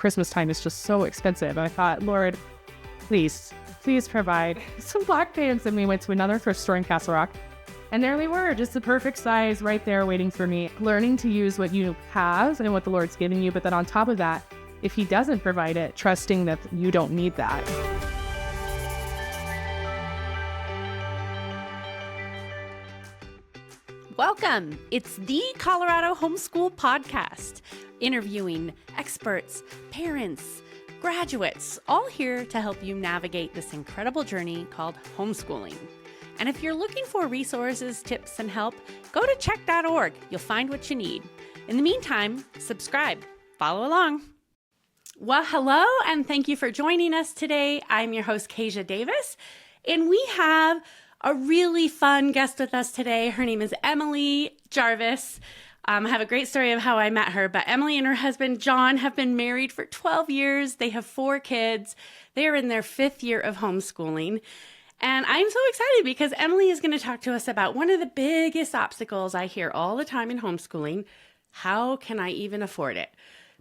Christmas time is just so expensive. And I thought, Lord, please provide some black pants. And we went to another thrift store in Castle Rock. And there they were, just the perfect size right there waiting for me. Learning to use what you have and what the Lord's giving you. But then on top of that, if he doesn't provide it, trusting that you don't need that. Welcome. It's the Colorado Homeschool Podcast, interviewing experts, parents, graduates, all here to help you navigate this incredible journey called homeschooling. And if you're looking for resources, tips, and help, go to check.org. You'll find what you need. In the meantime, subscribe, follow along. Well, hello, and thank you for joining us today. I'm your host, Kasia Davis, and we have a really fun guest with us today. Her name is Emily Jarvis. I have a great story of how I met her, but Emily and her husband, John, have been married for 12 years. They have 4 kids. They are in their 5th year of homeschooling. And I'm so excited because Emily is going to talk to us about one of the biggest obstacles I hear all the time in homeschooling. How can I even afford it?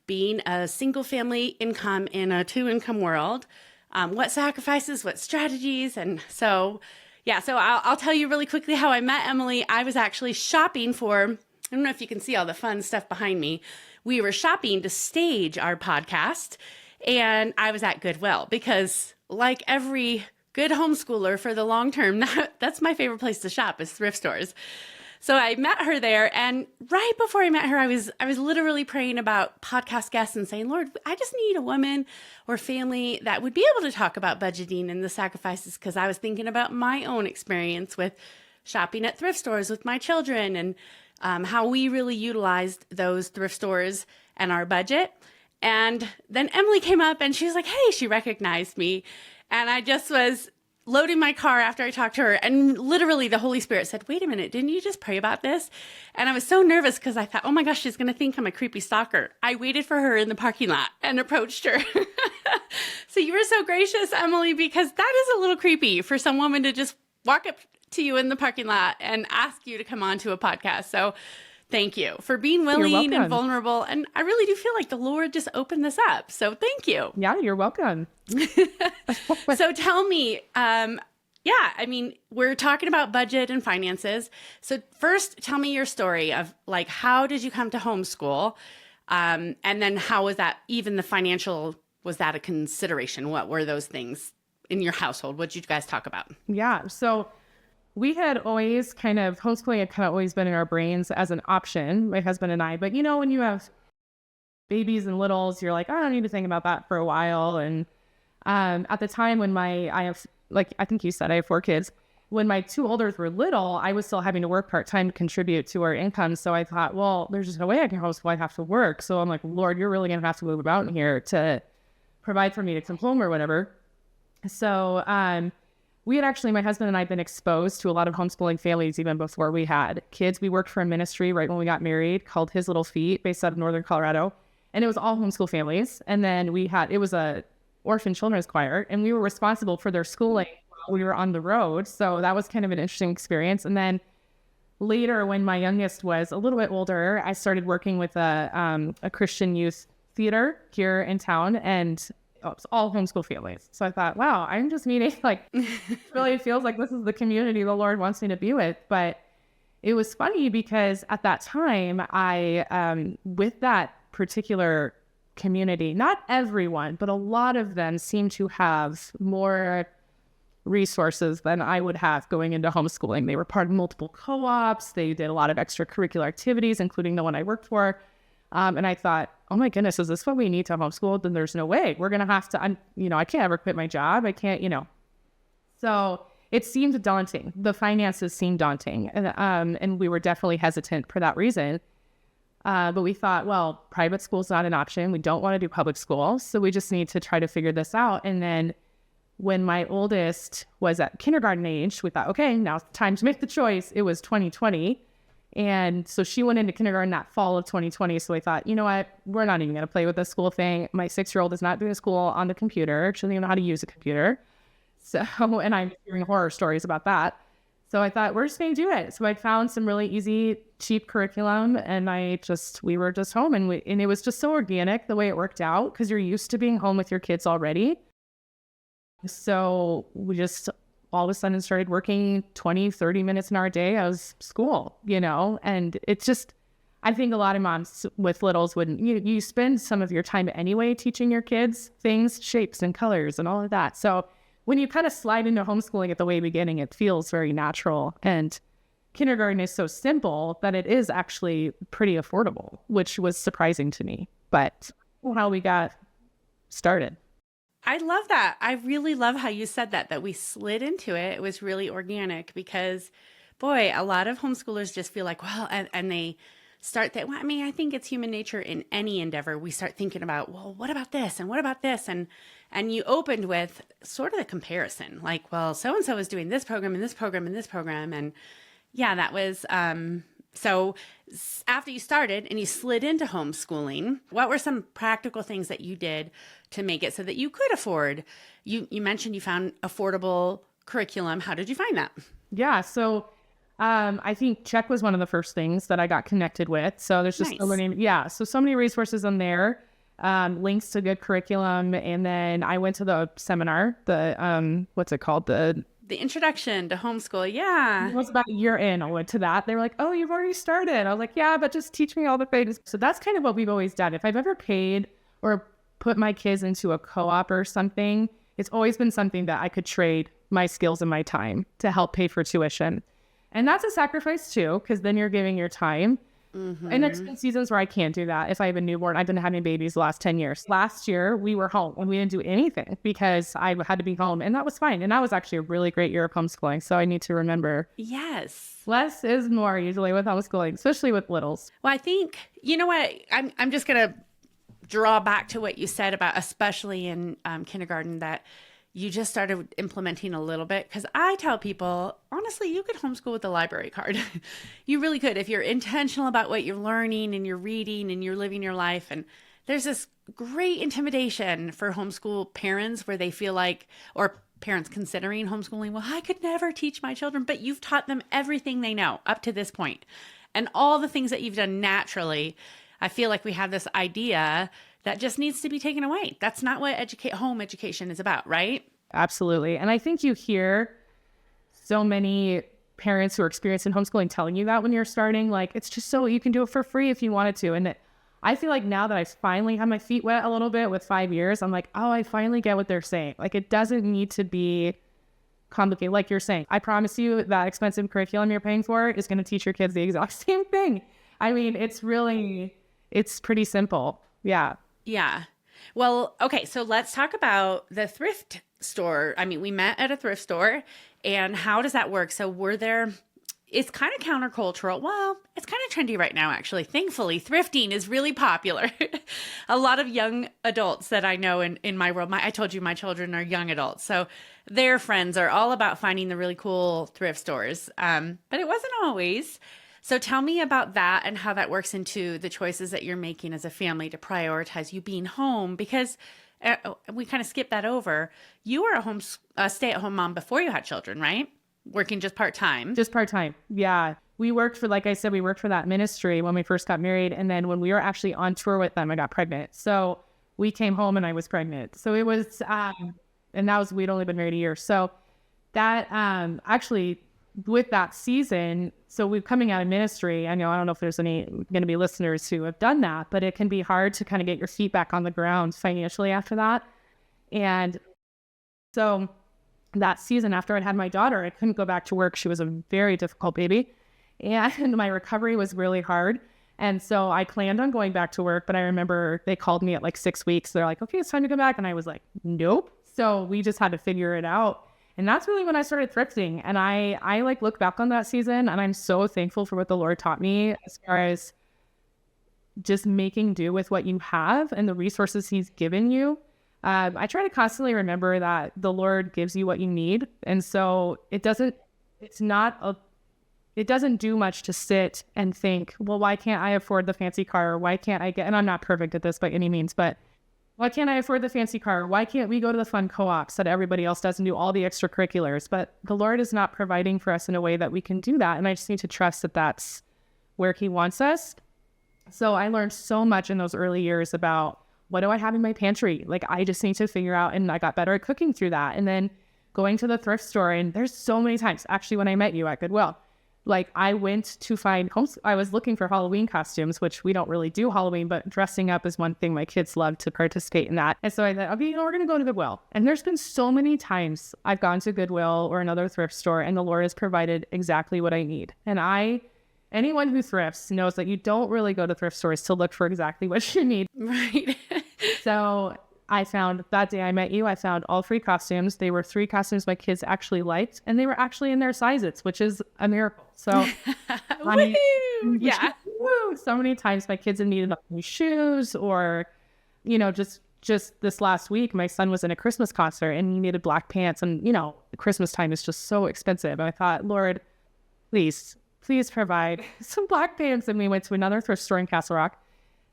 Being a single family income in a 2-income world, what sacrifices, what strategies, and so I'll tell you really quickly how I met Emily. I was actually shopping for, I don't know if you can see all the fun stuff behind me. We were shopping to stage our podcast, and I was at Goodwill because, like every good homeschooler for the long term, that's my favorite place to shop is thrift stores. So I met her there, and right before I met her, I was literally praying about podcast guests and saying, Lord, I just need a woman or family that would be able to talk about budgeting and the sacrifices, because I was thinking about my own experience with shopping at thrift stores with my children and how we really utilized those thrift stores and our budget. And then Emily came up and she was like, hey, she recognized me. And I just was loading my car after I talked to her, and literally the Holy Spirit said, wait a minute, didn't you just pray about this? And I was so nervous because I thought, oh my gosh, she's going to think I'm a creepy stalker. I waited for her in the parking lot and approached her. So you were so gracious, Emily, because that is a little creepy for some woman to just walk up to you in the parking lot and ask you to come on to a podcast. So thank you for being willing and vulnerable. And I really do feel like the Lord just opened this up. So thank you. Yeah, you're welcome. So tell me, we're talking about budget and finances. So first, tell me your story of like, how did you come to homeschool? And then how was that, even the financial, was that a consideration? What were those things in your household? What did you guys talk about? Yeah, so we had always homeschooling had kind of always been in our brains as an option, my husband and I. But, when you have babies and littles, you're like, I don't need to think about that for a while. And at the time when I think you said I have 4 kids. When my 2 olders were little, I was still having to work part-time to contribute to our income. So I thought, well, there's just no way I can homeschool. I have to work. So I'm like, Lord, you're really going to have to move about in here to provide for me to come home or whatever. So we had actually, my husband and I had been exposed to a lot of homeschooling families even before we had kids. We worked for a ministry right when we got married called His Little Feet, based out of Northern Colorado. And it was all homeschool families. And then it was a orphan children's choir, and we were responsible for their schooling while we were on the road. So that was kind of an interesting experience. And then later, when my youngest was a little bit older, I started working with a Christian youth theater here in town, and it's all homeschool families. So I thought, wow, I'm just meeting, really feels like this is the community the Lord wants me to be with. But it was funny because at that time, I, with that particular community, not everyone, but a lot of them seem to have more resources than I would have going into homeschooling. They were part of multiple co-ops. They did a lot of extracurricular activities, including the one I worked for. And I thought, oh my goodness, is this what we need to homeschool? Then there's no way. We're going to have to, I can't ever quit my job. I can't, So it seemed daunting. The finances seemed daunting. And we were definitely hesitant for that reason. But we thought, well, private school's not an option. We don't want to do public school. So we just need to try to figure this out. And then when my oldest was at kindergarten age, we thought, okay, now it's time to make the choice. It was 2020. And so she went into kindergarten that fall of 2020. So I thought, you know what, we're not even going to play with this school thing. My 6-year-old is not doing school on the computer. She doesn't even know how to use a computer. So, and I'm hearing horror stories about that. So I thought, we're just going to do it. So I found some really easy, cheap curriculum, and we were just home, and it was just so organic the way it worked out, because you're used to being home with your kids already. So we just all of a sudden started working 20, 30 minutes in our day as school, and it's just, I think a lot of moms with littles wouldn't, you spend some of your time anyway teaching your kids things, shapes and colors and all of that. So when you kind of slide into homeschooling at the way beginning, it feels very natural. And kindergarten is so simple that it is actually pretty affordable, which was surprising to me, but how we got started. I love that. I really love how you said that we slid into it. It was really organic because, boy, a lot of homeschoolers just feel like, well, and they start that. Well, I mean, I think it's human nature in any endeavor. We start thinking about, well, what about this? And what about this? And you opened with sort of the comparison, like, well, so-and-so is doing this program and this program and this program. And yeah, that was, so after you started and you slid into homeschooling, what were some practical things that you did to make it so that you could afford? You mentioned you found affordable curriculum. How did you find that? Yeah. So I think Check was one of the first things that I got connected with. So there's just so many resources on there, links to good curriculum. And then I went to the seminar, what's it called? The introduction to homeschool. Yeah. It was about a year in. I went to that. They were like, oh, you've already started. I was like, yeah, but just teach me all the things. So that's kind of what we've always done. If I've ever paid or put my kids into a co-op or something, it's always been something that I could trade my skills and my time to help pay for tuition. And that's a sacrifice too, because then you're giving your time. Mm-hmm. And there's been seasons where I can't do that. If I have a newborn, I've been having babies the last 10 years. Last year, we were home and we didn't do anything because I had to be home. And that was fine. And that was actually a really great year of homeschooling. So I need to remember. Yes. Less is more usually with homeschooling, especially with littles. Well, I think, you know what, I'm just going to draw back to what you said about, especially in kindergarten, that you just started implementing a little bit. Because I tell people, honestly, you could homeschool with a library card. You really could if you're intentional about what you're learning and you're reading and you're living your life. And there's this great intimidation for homeschool parents where they feel like, or parents considering homeschooling, well, I could never teach my children, but you've taught them everything they know up to this point. And all the things that you've done naturally, I feel like we have this idea that just needs to be taken away. That's not what home education is about, right? Absolutely. And I think you hear so many parents who are experienced in homeschooling telling you that when you're starting, like, it's just so you can do it for free if you wanted to. And I feel like now that I finally have my feet wet a little bit with 5 years, I'm like, oh, I finally get what they're saying. Like, it doesn't need to be complicated. Like you're saying, I promise you that expensive curriculum you're paying for is going to teach your kids the exact same thing. I mean, it's pretty simple. Yeah. Yeah. Well, okay. So let's talk about the thrift store. I mean, we met at a thrift store, and how does that work? So it's kind of countercultural. Well, it's kind of trendy right now, actually. Thankfully, thrifting is really popular. A lot of young adults that I know in my world, I told you my children are young adults. So their friends are all about finding the really cool thrift stores. But it wasn't always. So tell me about that and how that works into the choices that you're making as a family to prioritize you being home, because we kind of skipped that over. You were a stay-at-home mom before you had children, right? Working just part-time. Just part-time. Yeah. We worked for that ministry when we first got married. And then when we were actually on tour with them, I got pregnant. So we came home and I was pregnant. So it was, and we'd only been married a year. So that actually with that season, so we're coming out of ministry. I don't know if there's any going to be listeners who have done that, but it can be hard to kind of get your feet back on the ground financially after that. And so that season after I'd had my daughter, I couldn't go back to work. She was a very difficult baby and my recovery was really hard. And so I planned on going back to work, but I remember they called me at like 6 weeks. They're like, okay, it's time to come back. And I was like, nope. So we just had to figure it out. And that's really when I started thrifting. And I like look back on that season and I'm so thankful for what the Lord taught me as far as just making do with what you have and the resources he's given you. I try to constantly remember that the Lord gives you what you need. And so it doesn't do much to sit and think, well, why can't I afford the fancy car? Or why can't I and I'm not perfect at this by any means, but Why can't I afford the fancy car? Why can't we go to the fun co-ops that everybody else does and do all the extracurriculars? But the Lord is not providing for us in a way that we can do that. And I just need to trust that that's where he wants us. So I learned so much in those early years about what do I have in my pantry? Like, I just need to figure out, and I got better at cooking through that. And then going to the thrift store, and there's so many times, actually, when I met you at Goodwill, like I went to find homes. I was looking for Halloween costumes, which we don't really do Halloween, but dressing up is one thing my kids love to participate in that. And so I thought, okay, we're going to go to Goodwill. And there's been so many times I've gone to Goodwill or another thrift store and the Lord has provided exactly what I need. And anyone who thrifts knows that you don't really go to thrift stores to look for exactly what you need. Right. So I found that day I met you, I found all 3 costumes. They were 3 costumes my kids actually liked, and they were actually in their sizes, which is a miracle. So Yeah. so many times my kids have needed new shoes, or, just this last week, my son was in a Christmas concert and he needed black pants, and, Christmas time is just so expensive. And I thought, Lord, please provide some black pants. And we went to another thrift store in Castle Rock.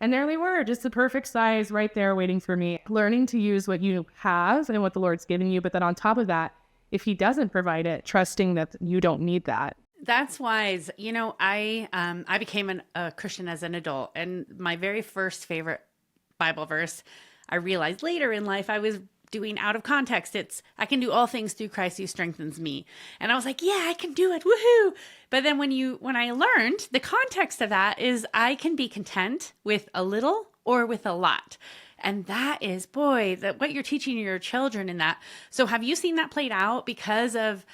And there they were, just the perfect size right there waiting for me. Learning to use what you have and what the Lord's given you. But then on top of that, if he doesn't provide it, trusting that you don't need that. That's wise. I became a Christian as an adult, and my very first favorite Bible verse, I realized later in life I was doing out of context. It's, I can do all things through Christ who strengthens me. And I was like, yeah, I can do it. Woohoo. But then when I learned the context of that is I can be content with a little or with a lot. And that is, what you're teaching your children in that. So have you seen that played out because of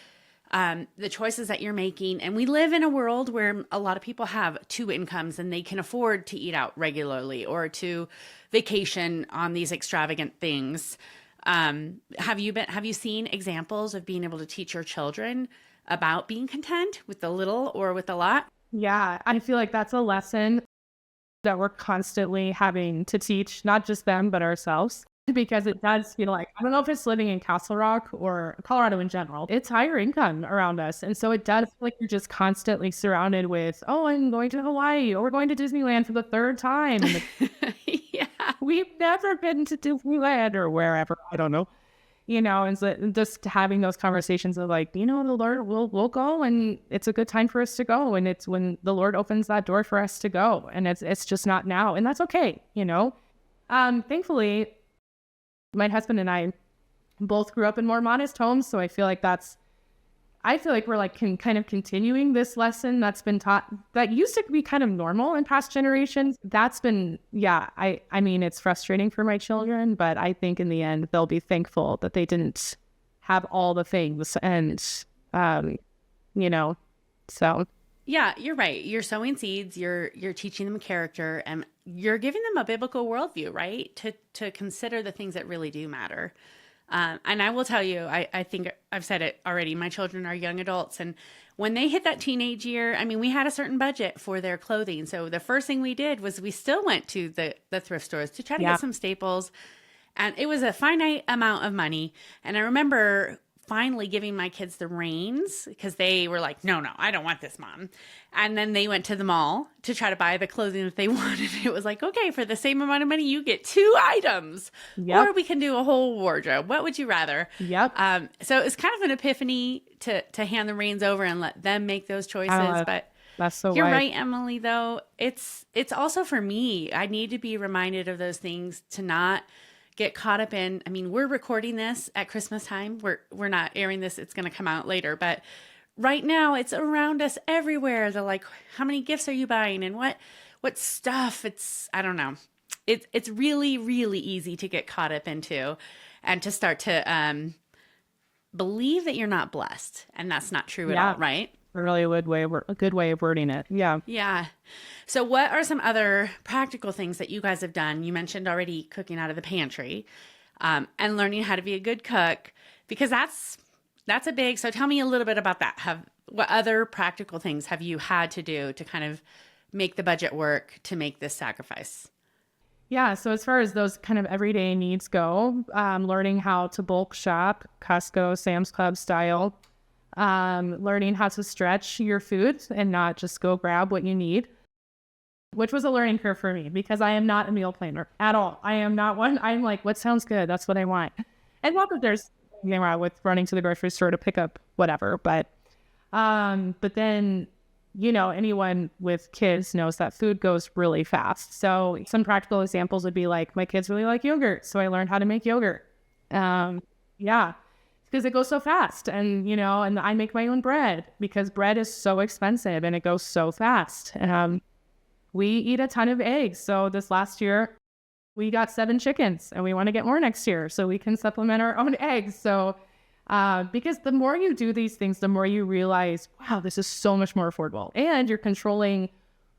the choices that you're making? And we live in a world where a lot of people have 2 incomes and they can afford to eat out regularly or to vacation on these extravagant things. Have you seen examples of being able to teach your children about being content with the little or with a lot? Yeah, I feel like that's a lesson that we're constantly having to teach, not just them, but ourselves, because it does feel like, I don't know if it's living in Castle Rock or Colorado in general, it's higher income around us. And so it does feel like you're just constantly surrounded with, oh, I'm going to Hawaii, or we're going to Disneyland for the 3rd time. Yeah. We've never been to Disneyland or wherever, I don't know. And so just having those conversations of like, the Lord, we'll go, and it's a good time for us to go. And it's when the Lord opens that door for us to go, and it's just not now. And that's okay. Thankfully, my husband and I both grew up in more modest homes. So I feel like we're like kind of continuing this lesson that's been taught that used to be kind of normal in past generations. That's been, I mean, it's frustrating for my children, but I think in the end, they'll be thankful that they didn't have all the things. And, so. Yeah, you're right. You're sowing seeds, you're teaching them character, and you're giving them a biblical worldview, right? To consider the things that really do matter. And I will tell you, I think I've said it already, my children are young adults, and when they hit that teenage year, I mean, we had a certain budget for their clothing. So the first thing we did was we still went to the thrift stores to try to get some staples, and it was a finite amount of money. And I remember finally giving my kids the reins because they were like, no, I don't want this, Mom. And then they went to the mall to try to buy the clothing that they wanted. It was like, okay, for the same amount of money, you get 2 items, or we can do a whole wardrobe. What would you rather? Yep. So it's kind of an epiphany to hand the reins over and let them make those choices. But that's so you're right, Emily, though. It's also for me, I need to be reminded of those things, to not get caught up in, I mean, we're recording this at Christmas time. We're not airing this. It's going to come out later. But right now it's around us everywhere. They're like, how many gifts are you buying? And what stuff? I don't know. It's really, really easy to get caught up into and to start to believe that you're not blessed. And that's not true at all, right? Really a good way of wording it. Yeah. Yeah. So what are some other practical things that you guys have done? You mentioned already cooking out of the pantry, and learning how to be a good cook, because that's a big, so tell me a little bit about that. What other practical things have you had to do to kind of make the budget work to make this sacrifice? Yeah. So as far as those kind of everyday needs go, learning how to bulk shop, Costco, Sam's Club style, learning how to stretch your food and not just go grab what you need. which was a learning curve for me because I am not a meal planner at all. I am not one. I'm like, what sounds good? That's what I want. And not that there's anything wrong with running to the grocery store to pick up whatever, but then, anyone with kids knows that food goes really fast. So some practical examples would be like, my kids really like yogurt, so I learned how to make yogurt. Yeah, because it goes so fast. And, and I make my own bread because bread is so expensive and it goes so fast. We eat a ton of eggs. So this last year, we got 7 chickens and we want to get more next year so we can supplement our own eggs. So because the more you do these things, the more you realize, wow, this is so much more affordable. And you're controlling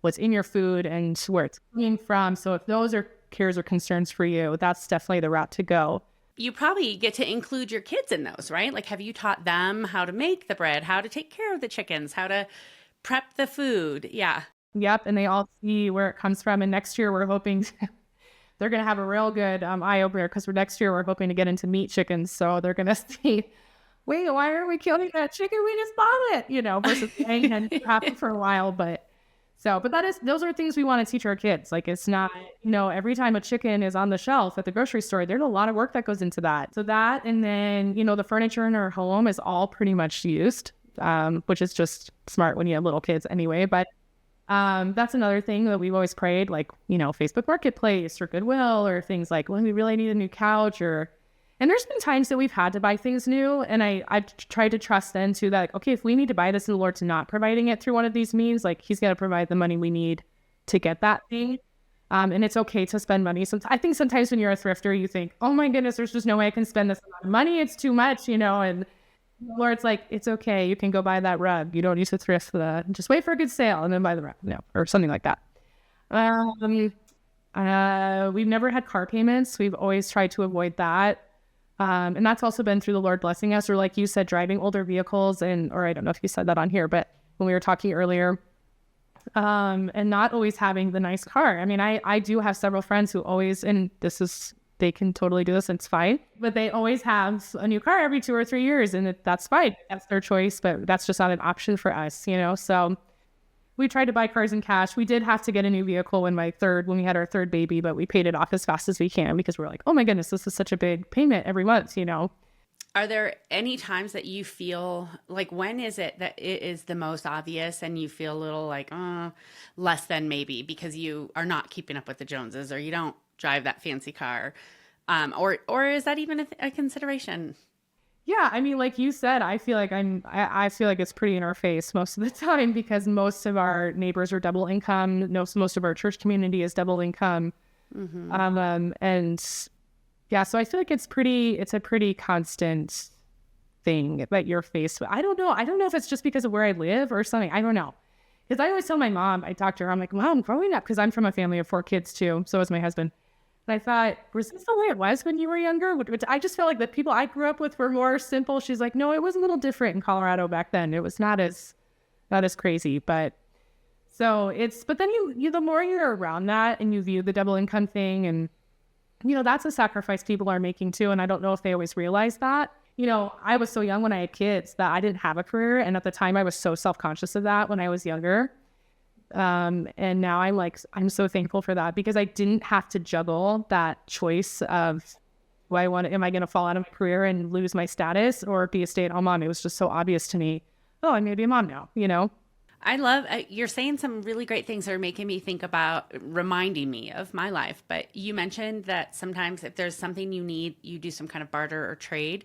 what's in your food and where it's coming from. So if those are cares or concerns for you, that's definitely the route to go. You probably get to include your kids in those, right? Like, have you taught them how to make the bread, how to take care of the chickens, how to prep the food? Yeah. Yep. And they all see where it comes from. And next year, we're hoping they're going to have a real good eye opener because next year, we're hoping to get into meat chickens. So they're going to see, wait, why are we killing that chicken? We just bought it, versus paying and happen for a while. But those are things we want to teach our kids. Like, it's not, every time a chicken is on the shelf at the grocery store, there's a lot of work that goes into that. So that, and then, the furniture in our home is all pretty much used, which is just smart when you have little kids anyway. But that's another thing that we've always prayed, like, Facebook Marketplace or Goodwill or things like, well, we really need a new couch and there's been times that we've had to buy things new. And I've tried to trust then to that, like, okay, if we need to buy this and the Lord's not providing it through one of these means, like he's got to provide the money we need to get that thing. And it's okay to spend money. So I think sometimes when you're a thrifter, you think, oh my goodness, there's just no way I can spend this amount of money. It's too much, and the Lord's like, it's okay. You can go buy that rug. You don't need to thrift just wait for a good sale and then buy the rug. No, or something like that. We've never had car payments. We've always tried to avoid that. And that's also been through the Lord blessing us, or like you said, driving older vehicles or I don't know if you said that on here, but when we were talking earlier, and not always having the nice car. I mean, I do have several friends who always, and they can totally do this and it's fine, but they always have a new car every 2 or 3 years and that's fine. That's their choice, but that's just not an option for us, so we tried to buy cars in cash. We did have to get a new vehicle when we had our third baby, but we paid it off as fast as we can because we're like, oh my goodness, this is such a big payment every month, Are there any times that you feel like, when is it that it is the most obvious and you feel a little like, less than maybe because you are not keeping up with the Joneses or you don't drive that fancy car? Or is that even a consideration? Yeah, I mean, like you said, I feel like I feel like it's pretty in our face most of the time because most of our neighbors are double income. Most of our church community is double income. Mm-hmm. And yeah, so I feel like it's a pretty constant thing that you're faced with. I don't know if it's just because of where I live or something. I don't know. Because I always tell my mom, I talk to her, I'm like, Mom, growing up, because I'm from a family of 4 kids too. So is my husband. And I thought, was this the way it was when you were younger? Which I just felt like the people I grew up with were more simple. She's like, no, it was a little different in Colorado back then. It was not as crazy. But then you the more you're around that and you view the double income thing and, that's a sacrifice people are making too. And I don't know if they always realize that. I was so young when I had kids that I didn't have a career. And at the time I was so self-conscious of that when I was younger. And now I'm so thankful for that because I didn't have to juggle that choice of am I going to fall out of my career and lose my status or be a stay-at-home mom? It was just so obvious to me. Oh, I'm going to be a mom now, I love, you're saying some really great things that are making me think about reminding me of my life. But you mentioned that sometimes if there's something you need, you do some kind of barter or trade.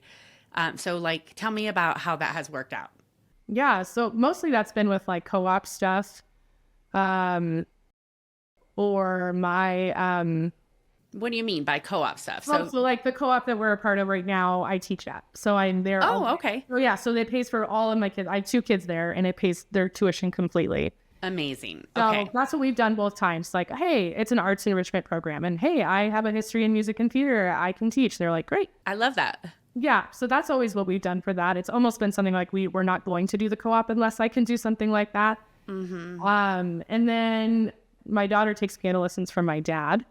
So tell me about how that has worked out. Yeah. So mostly that's been with co-op stuff. Or my, what do you mean by co-op stuff? So the co-op that we're a part of right now, I teach at. So I'm there. Oh, okay. So yeah. So it pays for all of my kids. I have 2 kids there and it pays their tuition completely. Amazing. So okay. That's what we've done both times. Like, hey, it's an arts enrichment program. And hey, I have a history in music and theater. I can teach. They're like, great. I love that. Yeah. So that's always what we've done for that. It's almost been something like we're not going to do the co-op unless I can do something like that. Mm-hmm. And then my daughter takes piano lessons from my dad.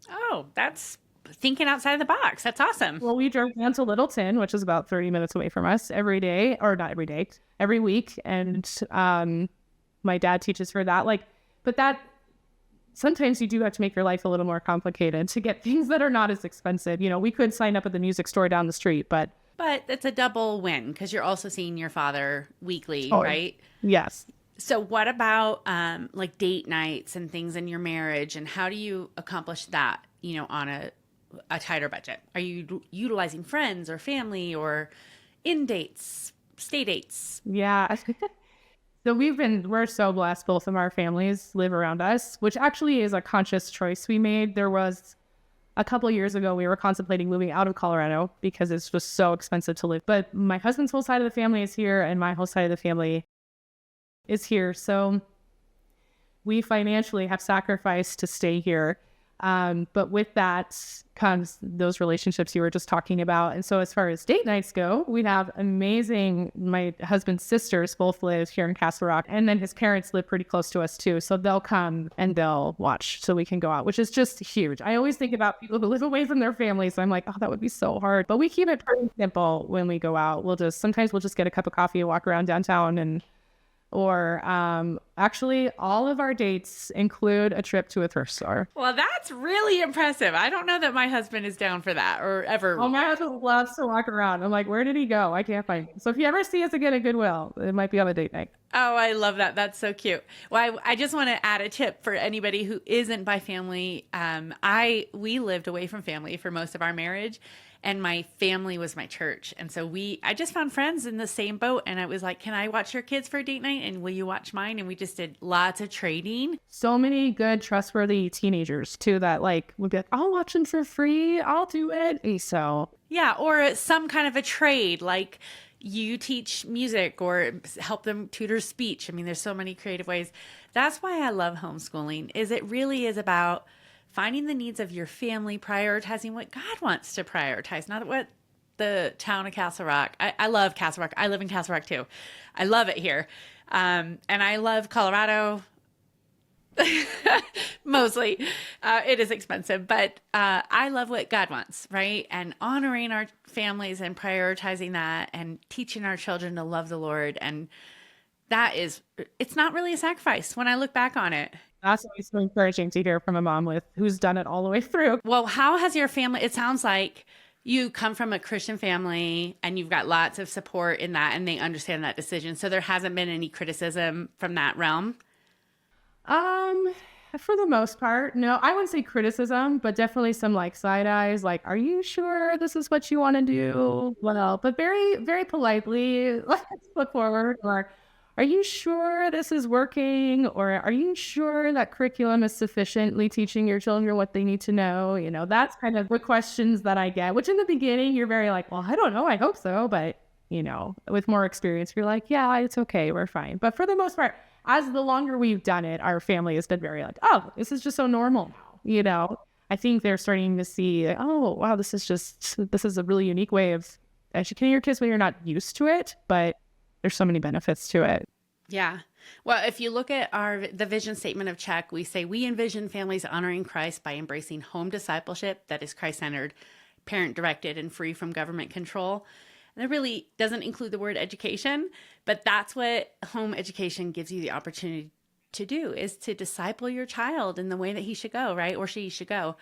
Oh, that's thinking outside of the box. That's awesome. Well, we drove down to Littleton, which is about 30 minutes away from us every day, or not every day, every week. And my dad teaches her that. But that sometimes you do have to make your life a little more complicated to get things that are not as expensive. You know, we could sign up at the music store down the street, but it's a double win because you're also seeing your father weekly, oh, right? yes. So what about like date nights and things in your marriage, and how do you accomplish that, you know, on a tighter budget? Are you utilizing friends or family or in dates, stay dates? Yeah. So we're so blessed. Both of our families live around us, which actually is a conscious choice we made. There was a couple of years ago, we were contemplating moving out of Colorado because it's just so expensive to live. But my husband's whole side of the family is here and my whole side of the family is here. So we financially have sacrificed to stay here. But with that comes those relationships you were just talking about. And so as far as date nights go, we have my husband's sisters both live here in Castle Rock, and then his parents live pretty close to us too. So they'll come and they'll watch so we can go out, which is just huge. I always think about people who live away from their families. So I'm like, oh, that would be so hard. But we keep it pretty simple when we go out. Sometimes we'll just get a cup of coffee and walk around downtown or actually all of our dates include a trip to a thrift store. Well, that's really impressive. I don't know that my husband is down for that or ever. Oh, my husband loves to walk around. I'm like, where did he go? I can't find him. So if you ever see us again at Goodwill, it might be on a date night. Oh, I love that. That's so cute. Well, I just want to add a tip for anybody who isn't by family. We lived away from family for most of our marriage, and my family was my church. And so I just found friends in the same boat. And I was like, can I watch your kids for a date night? And will you watch mine? And we just did lots of trading. So many good, trustworthy teenagers too, that like would be like, I'll watch them for free. I'll do it. And so yeah. Or some kind of a trade, like you teach music or help them tutor speech. I mean, there's so many creative ways. That's why I love homeschooling, is it really is about finding the needs of your family, prioritizing what God wants to prioritize, not what the town of Castle Rock. I love Castle Rock. I live in Castle Rock too. I love it here. And I love Colorado mostly. It is expensive, but I love what God wants, right? And honoring our families and prioritizing that and teaching our children to love the Lord. And it's not really a sacrifice when I look back on it. That's always so encouraging to hear from a mom who's done it all the way through. Well, how has your family, it sounds like you come from a Christian family and you've got lots of support in that and they understand that decision. So there hasn't been any criticism from that realm? For the most part, no, I wouldn't say criticism, but definitely some like side eyes, like, are you sure this is what you want to do? Well, but very, very politely, let's look forward, or are you sure this is working? Or are you sure that curriculum is sufficiently teaching your children what they need to know? You know, that's kind of the questions that I get, which in the beginning, you're very like, well, I don't know. I hope so. But, you know, with more experience, you're like, yeah, it's okay. We're fine. But for the most part, as the longer we've done it, our family has been very like, oh, this is just so normal now. You know, I think they're starting to see, oh, wow, this is a really unique way of educating your kids when you're not used to it. But there's so many benefits to it. Yeah. Well, if you look at the vision statement of CHEK, we say we envision families honoring Christ by embracing home discipleship that is Christ-centered, parent-directed, and free from government control. And it really doesn't include the word education, but that's what home education gives you the opportunity to do, is to disciple your child in the way that he should go, right? Or she should go,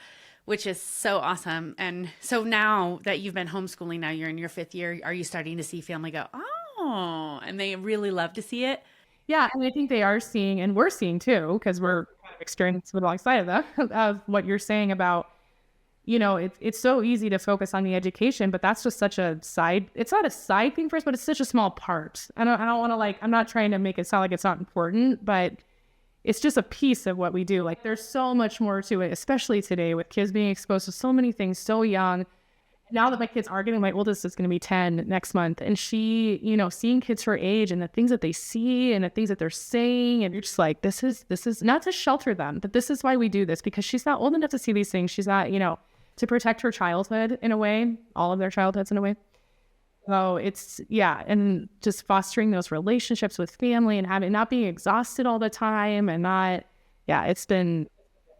which is so awesome. And so now that you've been homeschooling, now you're in your 5th year, are you starting to see family go, oh, and they really love to see it? Yeah, and I think they are seeing, and we're seeing too, because we're kind of experiencing alongside of them, of what you're saying about, you know, it's so easy to focus on the education, but that's just such a side, it's not a side thing for us, but it's such a small part. I don't want to I'm not trying to make it sound like it's not important, but it's just a piece of what we do. Like there's so much more to it, especially today with kids being exposed to so many things so young. Now that my kids are getting, my oldest is going to be 10 next month. And she, you know, seeing kids her age and the things that they see and the things that they're saying. And you're just like, this is not to shelter them, but this is why we do this, because she's not old enough to see these things. She's not, you know, to protect her childhood in a way, all of their childhoods in a way. So it's, yeah. And just fostering those relationships with family and not being exhausted all the time and not, yeah, it's been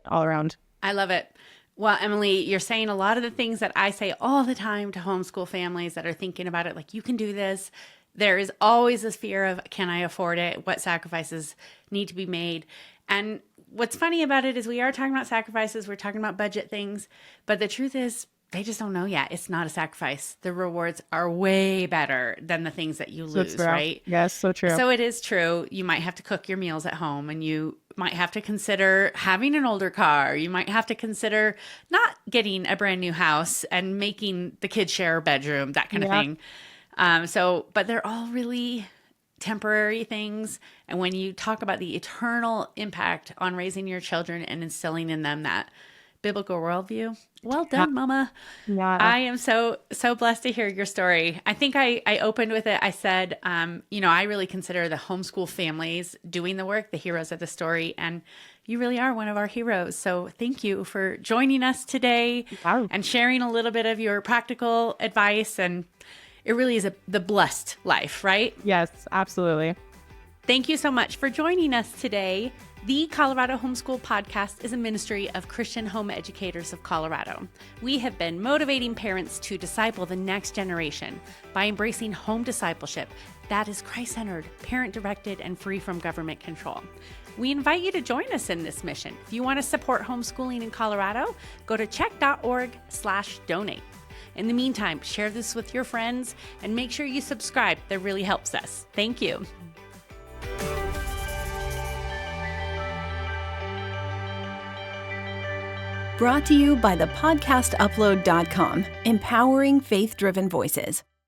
all around. I love it. Well, Emily, you're saying a lot of the things that I say all the time to homeschool families that are thinking about it, like, you can do this. There is always this fear of, can I afford it? What sacrifices need to be made? And what's funny about it is we are talking about sacrifices. We're talking about budget things, but the truth is they just don't know yet. It's not a sacrifice. The rewards are way better than the things that you lose, right? Yes, so true. So it is true. You might have to cook your meals at home, and you might have to consider having an older car. You might have to consider not getting a brand new house and making the kids share a bedroom, that kind of thing. But they're all really temporary things. And when you talk about the eternal impact on raising your children and instilling in them that biblical worldview, well done, Mama. Yeah. I am so blessed to hear your story. I think I opened with it. I said, I really consider the homeschool families doing the work the heroes of the story. And you really are one of our heroes. So thank you for joining us today and sharing a little bit of your practical advice. And it really is the blessed life, right? Yes, absolutely. Thank you so much for joining us today. The Colorado Homeschool Podcast is a ministry of Christian Home Educators of Colorado. We have been motivating parents to disciple the next generation by embracing home discipleship that is Christ-centered, parent-directed, and free from government control. We invite you to join us in this mission. If you want to support homeschooling in Colorado, go to check.org/donate. In the meantime, share this with your friends and make sure you subscribe. That really helps us. Thank you. Brought to you by thepodcastupload.com, empowering faith-driven voices.